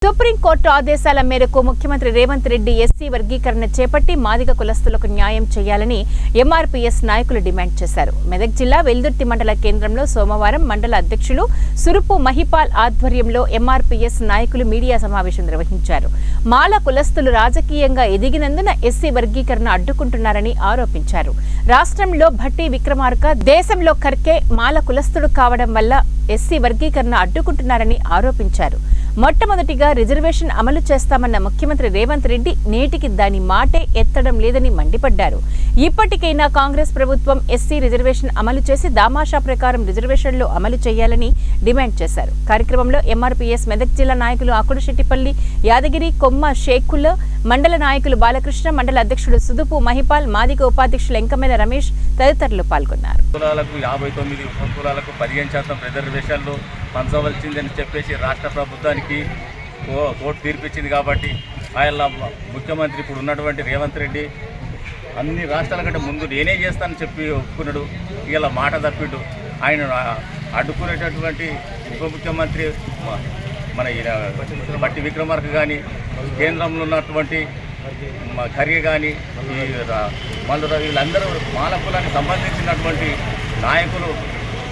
Supreme court ఆదేశాల మేరకు ముఖ్యమంత్రి రేవంత్ రెడ్డి ఎస్సీ వర్గీకరణ చేపట్టి మాదిగ కులస్తులకు న్యాయం చేయాలని ఎంఆర్పీఎస్ నాయకులు డిమాండ్ చేశారు. మెదక్ జిల్లా వెల్దుర్తి మండల కేంద్రంలో సోమవారం మండల అధ్యక్షులు సురుపు మహిపాల్ ఆధ్వర్యంలో ఎంఆర్పీఎస్ నాయకులు మీడియా సమావేశం నిర్వహించారు. మాల కులస్తులు రాజకీయంగా ఎదిగినందున ఎస్సీ వర్గీకరణ అడ్డుకుంటున్నారని ఆరోపించారు. రాష్ట్రంలో భట్టి విక్రమార్క, దేశంలో ఖర్గే మాల కులస్తుడు కావడం వల్ల ఎస్సీ వర్గీకరణ అడ్డుకుంటున్నారని ఆరోపించారు. మొట్టమొదటిగా రిజర్వేషన్ అమలు చేస్తామన్న ముఖ్యమంత్రి రేవంత్ రెడ్డి నేటికి దాని మాటే ఎత్తడం లేదని మండిపడ్డారు. ఇప్పటికైనా కాంగ్రెస్ ప్రభుత్వం ఎస్సీ రిజర్వేషన్ అమలు చేసి దామాషా ప్రకారం రిజర్వేషన్లు అమలు చేయాలని డిమాండ్ చేశారు. కార్యక్రమంలో ఎంఆర్పీఎస్ మెదక్ జిల్లా నాయకులు ఆకుడుశెట్టిపల్లి, యాదగిరి, కొమ్మ షేకుల, మండల నాయకులు బాలకృష్ణ, మండల అధ్యక్షుడు సుదుపు మహిపాల్, మాదిగ ఉపాధ్యక్షులు ఎంకమేల రమేష్ తదితరులు పాల్గొన్నారు. 59 ఉపకులాలకు 15% రిజర్వేషన్లు పంచవలసిందని చెప్పేసి రాష్ట్ర ప్రభుత్వానికి కోర్టు తీర్పిచ్చింది. కాబట్టి ఆయన ముఖ్యమంత్రి ఇప్పుడు ఉన్నటువంటి రేవంత్ రెడ్డి అన్ని రాష్ట్రాల కంటే ముందు నేనే చేస్తానని చెప్పి ఒప్పుకున్నాడు. ఇలా మాట తప్పిడు. ఆయన అడ్డుకునేటటువంటి ఉప ముఖ్యమంత్రి మన బట్టి విక్రమార్క కానీ, కేంద్రంలో ఉన్నటువంటి ఖర్గే కానీ, ఈ మల్లు వీళ్ళందరూ మాల కులానికి సంబంధించినటువంటి నాయకులు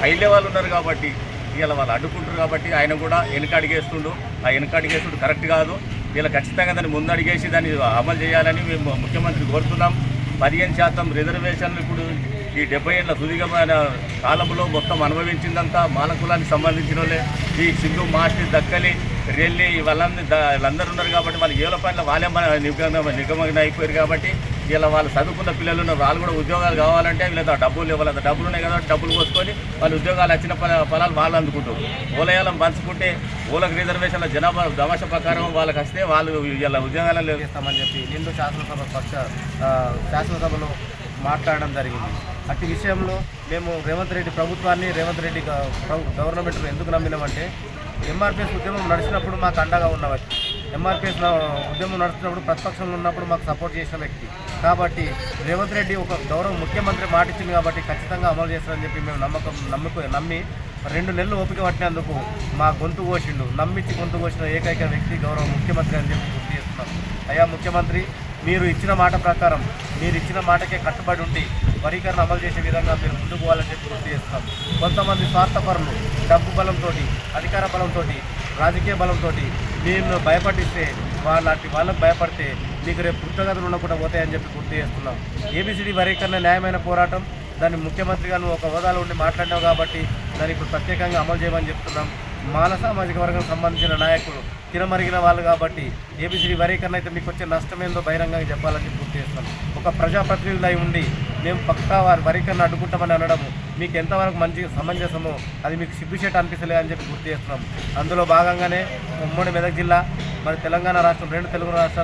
హై లెవెల్ ఉన్నారు. కాబట్టి ఇలా వాళ్ళు అడ్డుకుంటారు. కాబట్టి ఆయన కూడా వెనుకడిగేస్తుండు. ఆ వెనుకడిగేస్తుడు కరెక్ట్ కాదు. ఇలా ఖచ్చితంగా దాన్ని ముందడిగేసి దాన్ని అమలు చేయాలని మేము ముఖ్యమంత్రి కోరుతున్నాం. 15% రిజర్వేషన్లు ఇప్పుడు ఈ 70 ఏళ్ల సుదీర్ఘమైన కాలంలో మొత్తం అనుభవించిందంతా మాల కులానికి సంబంధించిన వాళ్ళే. ఈ సింధు, మాస్టి, దక్కలి, రెల్లి వీళ్ళందరూ ఉన్నారు. కాబట్టి వాళ్ళు ఏళ్ళ పైన వాళ్ళే మన నిగమన అయిపోయారు. కాబట్టి ఇలా వాళ్ళు చదువుకున్న పిల్లలు ఉన్నారు. వాళ్ళు కూడా ఉద్యోగాలు కావాలంటే వీళ్ళ డబ్బులు ఇవ్వాలి. డబ్బులు ఉన్నాయి కదా, డబ్బులు పోసుకొని వాళ్ళు ఉద్యోగాలు వచ్చిన ఫలాలు వాళ్ళు అందుకుంటారు. ఓలయాలం పంచుకుంటే ఓలకు రిజర్వేషన్ల జనాభా దమాష ప్రకారం వాళ్ళకి వస్తే వాళ్ళు ఇలా ఉద్యోగాలు చేస్తామని చెప్పి నిండు శాసనసభలో మాట్లాడడం జరిగింది. అట్టి విషయంలో మేము రేవంత్ రెడ్డి ప్రభుత్వాన్ని, రేవంత్ రెడ్డి గవర్నమెంట్ను ఎందుకు నమ్మినామంటే ఎంఆర్పీఎస్ ఉద్యమం నడిచినప్పుడు మాకు అండగా ఉన్న వ్యక్తి, ఎంఆర్పీఎస్ ఉద్యమం నడుస్తున్నప్పుడు ప్రతిపక్షంలో ఉన్నప్పుడు మాకు సపోర్ట్ చేసిన వ్యక్తి. కాబట్టి రేవంత్ రెడ్డి ఒక గౌరవ ముఖ్యమంత్రి మాట ఇచ్చింది కాబట్టి ఖచ్చితంగా అమలు చేస్తారని చెప్పి మేము నమ్మి 2 నెలలు ఓపిక పట్టినందుకు మా గొంతు కోసిండు. నమ్మించి గొంతు కోసిన ఏకైక వ్యక్తి గౌరవ ముఖ్యమంత్రి అని చెప్పి గుర్తు చేస్తున్నాం. అయ్యా ముఖ్యమంత్రి, మీరు ఇచ్చిన మాట ప్రకారం మీరు ఇచ్చిన మాటకే కట్టుబడి ఉండి వర్గీకరణ అమలు చేసే విధంగా మీరు ముందుకు పోవాలని చెప్పి గుర్తు చేస్తున్నాం. కొంతమంది స్వార్థపరులు డబ్బు బలంతో, అధికార బలంతో, రాజకీయ బలంతో మేము భయపడిస్తే వాళ్ళకు భయపడితే మీకు రేపు పుట్టగతులు ఉండకుండా పోతాయని చెప్పి గుర్తు చేస్తున్నాం. ఏబిసిడి వర్గీకరణ న్యాయమైన పోరాటం. దాన్ని ముఖ్యమంత్రిగా నువ్వు ఒక హోదాలో ఉండి మాట్లాడినావు కాబట్టి దాన్ని ఇప్పుడు ప్రత్యేకంగా అమలు చేయమని చెప్తున్నాం. మాల సామాజిక వర్గం సంబంధించిన నాయకులు తినమరిగిన వాళ్ళు కాబట్టి ఏబిసిడి వర్గీకరణ అయితే మీకు వచ్చే నష్టమేందో బహిరంగంగా చెప్పాలని గుర్తు చేస్తాం. ఒక ప్రజాప్రతినిధులై ఉండి మేము పక్కా వారి వర్గీకరణ అడ్డుకుంటామని అనడము మీకు ఎంతవరకు మంచి సమంజసమో అది మీకు సిగ్గుచేట అనిపిస్తలేదు అని చెప్పి గుర్తు చేస్తున్నాం. అందులో భాగంగానే ఉమ్మడి మెదక్ జిల్లా, మరి తెలంగాణ రాష్ట్రం, 2 తెలుగు రాష్ట్రాలు